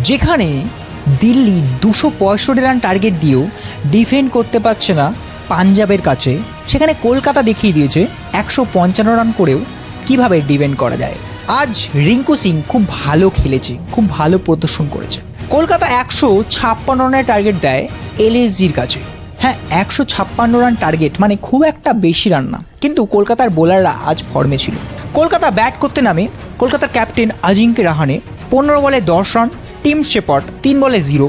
যেখানে Delhi 265 run target দিয়েও defend করতে পারছে না পাঞ্জাবের কাছে, সেখানে কলকাতা দেখিয়ে দিয়েছে 155 রান করেও কিভাবে ডিফেন্ড করা যায়। আজ রিঙ্কু সিং খুব ভালো খেলেছে, খুব ভালো প্রদর্শন করেছে। কলকাতা 156 রানের টার্গেট দেয় এলএসজির কাছে। হ্যাঁ, 156 রান টার্গেট মানে খুব একটা বেশি রান না, কিন্তু কলকাতার বোলাররা আজ ফর্মে ছিল। কলকাতা ব্যাট করতে নামে কলকাতার ক্যাপ্টেন অজিঙ্ক্য রাহানে 15 বলে 10 রান, টিম শেপার্ড 3 বলে 0,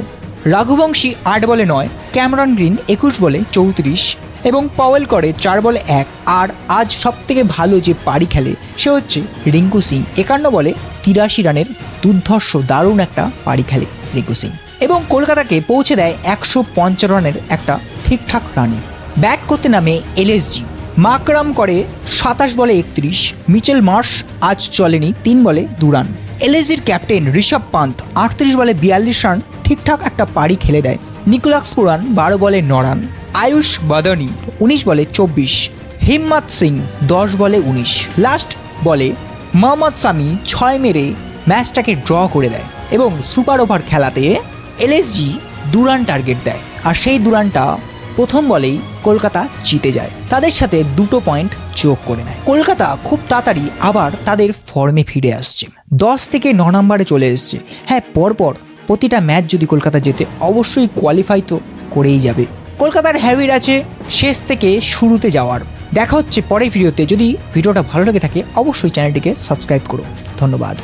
রাঘুবংশী 8 বলে 9, ক্যামেরন গ্রিন 21 বলে 34 এবং পাওয়েল করে 4 বলে 1। আর আজ সবথেকে ভালো যে পারি খেলে সে হচ্ছে রিঙ্কু সিং। 51 বলে 83 রানের দুর্ধর্ষ দারুণ একটা পারি খেলে রিঙ্কু সিং এবং কলকাতাকে পৌঁছে দেয় 150 রানের একটা ঠিকঠাক রানে। ব্যাট করতে নামে এলএসজি। মাকরাম করে 27 বলে 31, মিচেল মার্শ আজ চলেনি, 3 বলে 2 রান। এলএসজির ক্যাপ্টেন ঋষভ পান্ত 38 বলে 42 রান ঠিকঠাক একটা পারি খেলে দেয়। নিকোলাস পুরান 12 বলে 9 রান, আয়ুষ বাদানি 19 বলে 24, হিম্মত সিং 10 বলে 19। লাস্ট বলে মোহাম্মদ সামি 6 মেরে ম্যাচটাকে ড্র করে দেয় এবং সুপার ওভার খেলাতে এলএসজি 2 রান টার্গেট দেয়। আর সেই 2 রানটা প্রথম বলেই কলকাতা জিতে যায়, তাদের সাথে 2 পয়েন্ট যোগ করে নেয়। কলকাতা খুব তাড়াতাড়ি আবার তাদের ফর্মে ফিরে আসছে, 10 থেকে 9 নম্বরে চলে এসছে। হ্যাঁ, পরপর প্রতিটা ম্যাচ যদি কলকাতা জেতে অবশ্যই কোয়ালিফাই তো করেই যাবে। কলকাতার হ্যাবিট আছে শেষ থেকে শুরুতে যাওয়ার। দেখা হচ্ছে পরের ভিডিওতে। যদি ভিডিওটা ভালো লেগে থাকে অবশ্যই চ্যানেলটিকে সাবস্ক্রাইব করো। ধন্যবাদ।